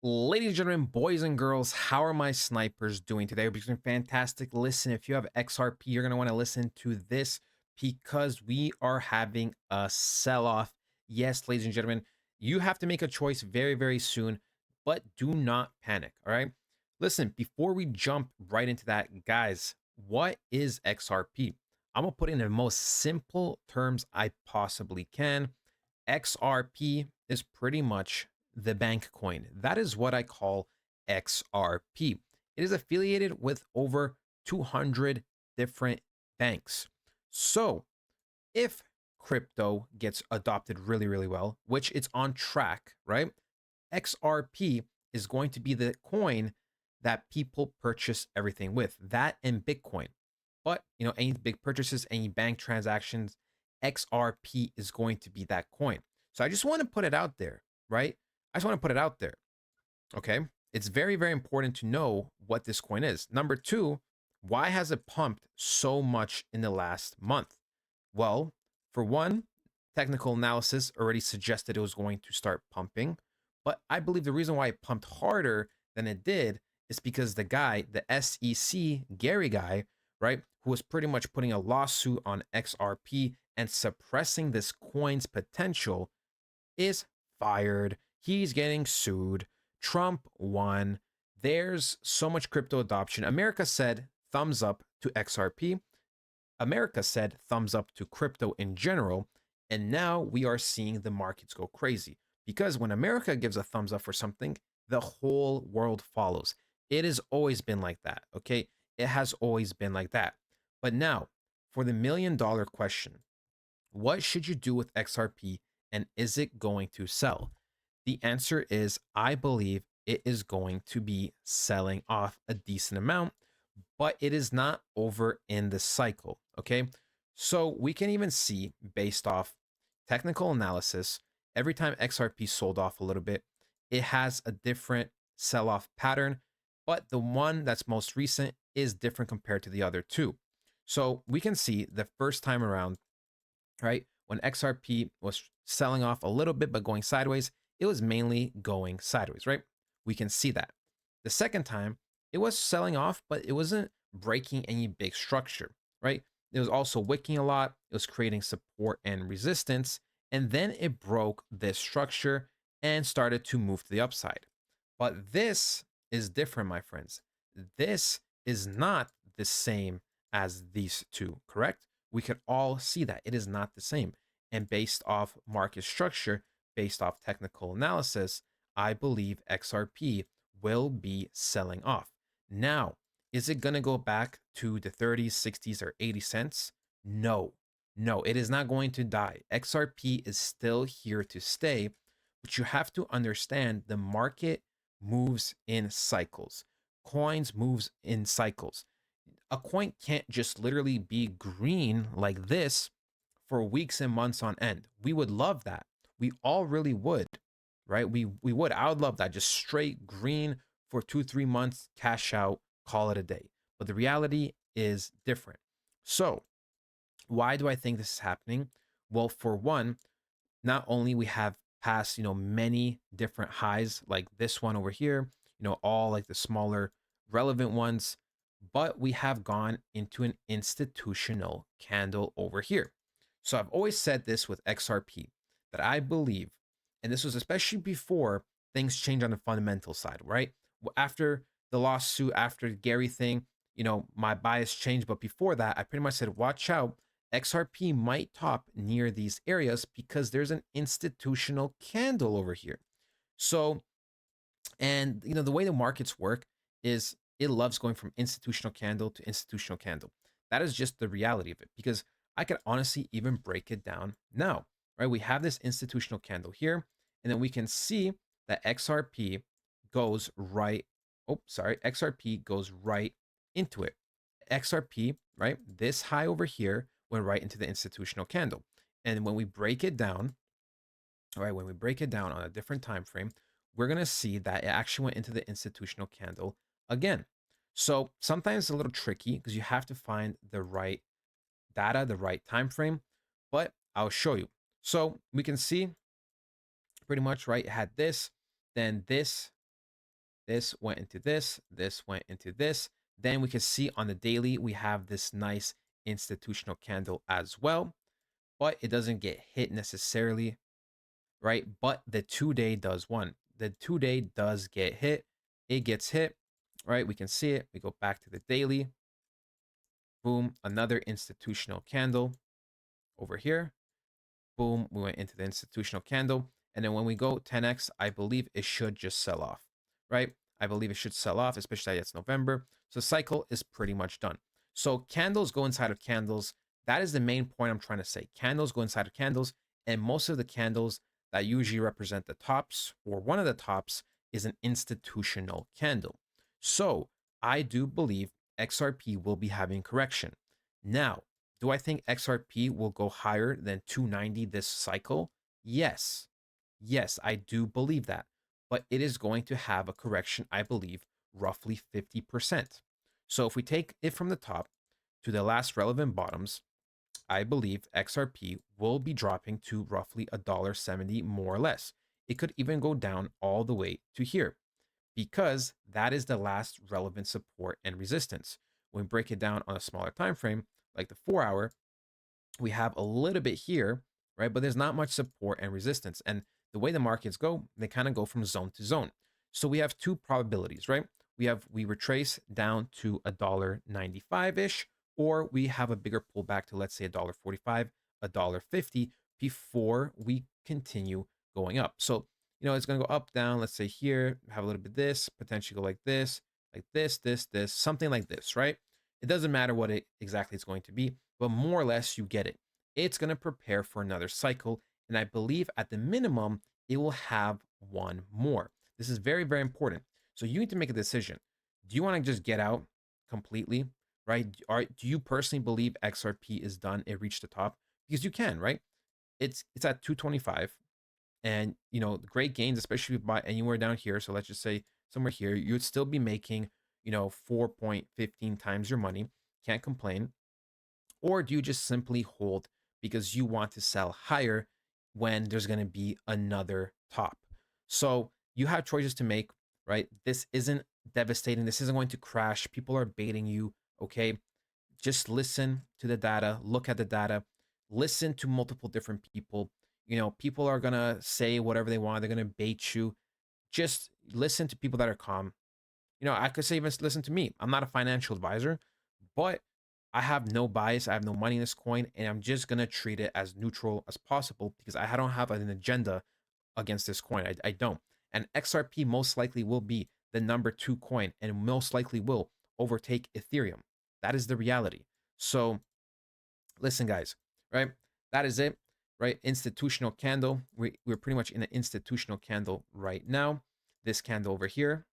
Ladies and gentlemen, boys and girls, how are my snipers doing today? Hope you're doing fantastic. Listen, if you have XRP, you're going to want to listen to this because we are having a sell off. Yes, ladies and gentlemen, you have to make a choice very, very soon, but do not panic. All right. Listen, before we jump right into that, guys, what is XRP? I'm going to put it in the most simple terms I possibly can. XRP is pretty much the bank coin. That is what I call XRP. It is affiliated with over 200 different banks. So if crypto gets adopted really, really well, which it's on track, right? XRP is going to be the coin that people purchase everything with, that and Bitcoin. But, any big purchases, any bank transactions, XRP is going to be that coin. So I just want to put it out there, right? I just want to put it out there. Okay. It's very, very important to know what this coin is. Number two, why has it pumped so much in the last month? Well, for one, technical analysis already suggested it was going to start pumping. But I believe the reason why it pumped harder than it did is because the guy, the SEC, Gary guy, right, who was pretty much putting a lawsuit on XRP and suppressing this coin's potential, is fired. He's getting sued. Trump won. There's so much crypto adoption. America said thumbs up to XRP. America said thumbs up to crypto in general. And now we are seeing the markets go crazy because when America gives a thumbs up for something, the whole world follows. It has always been like that. Okay. It has always been like that. But now, for the $1 million question, what should you do with XRP and is it going to sell? The answer is I believe it is going to be selling off a decent amount, but it is not over in the cycle. Okay. So we can even see based off technical analysis, every time XRP sold off a little bit, it has a different sell off pattern, but the one that's most recent is different compared to the other two. So we can see the first time around, right? When XRP was selling off a little bit, but going sideways, it was mainly going sideways, right? We can see that. The second time, it was selling off, but it wasn't breaking any big structure, right? It was also wicking a lot. It was creating support and resistance. And then it broke this structure and started to move to the upside. But this is different, my friends. This is not the same as these two, correct? We could all see that it is not the same. And based off market structure, based off technical analysis, I believe XRP will be selling off. Now, is it going to go back to the 30s, 60s, or 80 cents? No, no, it is not going to die. XRP is still here to stay, but you have to understand the market moves in cycles. Coins moves in cycles. A coin can't just literally be green like this for weeks and months on end. We would love that. We all really would, right? We would. I would love that. Just straight green for 2, 3 months, cash out, call it a day. But the reality is different. So why do I think this is happening? Well, for one, not only we have passed, many different highs like this one over here, all like the smaller relevant ones, but we have gone into an institutional candle over here. So I've always said this with XRP that I believe, and this was especially before things change on the fundamental side, right? After the lawsuit, after the Gary thing, my bias changed. But before that, I pretty much said, watch out. XRP might top near these areas because there's an institutional candle over here. So, and the way the markets work is it loves going from institutional candle to institutional candle. That is just the reality of it because I could honestly even break it down now, right? We have this institutional candle here, and then we can see that XRP goes right. Oh, sorry, XRP goes right into it. XRP, right? This high over here went right into the institutional candle. And when we break it down, all right, when we break it down on a different time frame, we're going to see that it actually went into the institutional candle again. So sometimes it's a little tricky because you have to find the right data, the right time frame, but I'll show you. So we can see pretty much, right, it had this, then this, This went into this. This went into this. Then we can see on the daily, we have this nice institutional candle as well, but it doesn't get hit necessarily, right? But the 2 day does one. The 2 day does get hit. It gets hit, right? We can see it. We go back to the daily. Boom, another institutional candle over here. Boom, we went into the institutional candle. And then when we go 10x, I believe it should just sell off, right? I believe it should sell off, especially it's November. So the cycle is pretty much done. So candles go inside of candles. That is the main point I'm trying to say. Candles go inside of candles. And most of the candles that usually represent the tops or one of the tops is an institutional candle. So I do believe XRP will be having correction. Now, do I think XRP will go higher than 290 this cycle? Yes. Yes, I do believe that. But it is going to have a correction, I believe, roughly 50%. So if we take it from the top to the last relevant bottoms, I believe XRP will be dropping to roughly $1.70 more or less. It could even go down all the way to here because that is the last relevant support and resistance. When we break it down on a smaller time frame, like the 4 hour, we have a little bit here, right? But there's not much support and resistance. And the way the markets go, they kind of go from zone to zone. So we have two probabilities, right? We retrace down to $1.95-ish, or we have a bigger pullback to, let's say, $1.45, $1.50 before we continue going up. So, it's going to go up, down. Let's say here, have a little bit of this, potentially go like this, something like this, right? It doesn't matter what it exactly is going to be, but more or less you get it. It's going to prepare for another cycle. And I believe at the minimum, it will have one more. This is very, very important. So you need to make a decision. Do you want to just get out completely, right? Do you personally believe XRP is done? It reached the top? Because you can, right? It's at 225 and, great gains, especially if you buy anywhere down here. So let's just say somewhere here, you would still be making, 4.15 times your money. Can't complain. Or do you just simply hold because you want to sell higher when there's going to be another top? So you have choices to make, right? This isn't devastating. This isn't going to crash. People are baiting you. Okay. Just listen to the data, look at the data, listen to multiple different people. People are going to say whatever they want. They're going to bait you. Just listen to people that are calm. I could say even listen to me. I'm not a financial advisor, but I have no bias. I have no money in this coin, and I'm just gonna treat it as neutral as possible because I don't have an agenda against this coin. I don't. And XRP most likely will be the number 2 coin and most likely will overtake Ethereum. That is the reality. So listen, guys, right? That is it, right? Institutional candle. We're pretty much in an institutional candle right now. This candle over here,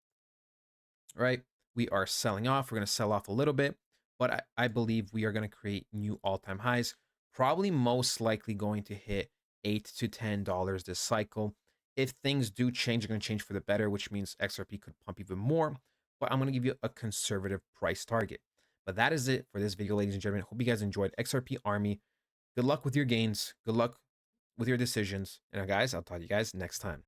right? We are selling off. We're going to sell off a little bit, but I believe we are going to create new all-time highs. Probably most likely going to hit $8 to $10 this cycle. If things do change, they're going to change for the better, which means XRP could pump even more. But I'm going to give you a conservative price target. But that is it for this video, ladies and gentlemen. Hope you guys enjoyed XRP Army. Good luck with your gains. Good luck with your decisions. And guys, I'll talk to you guys next time.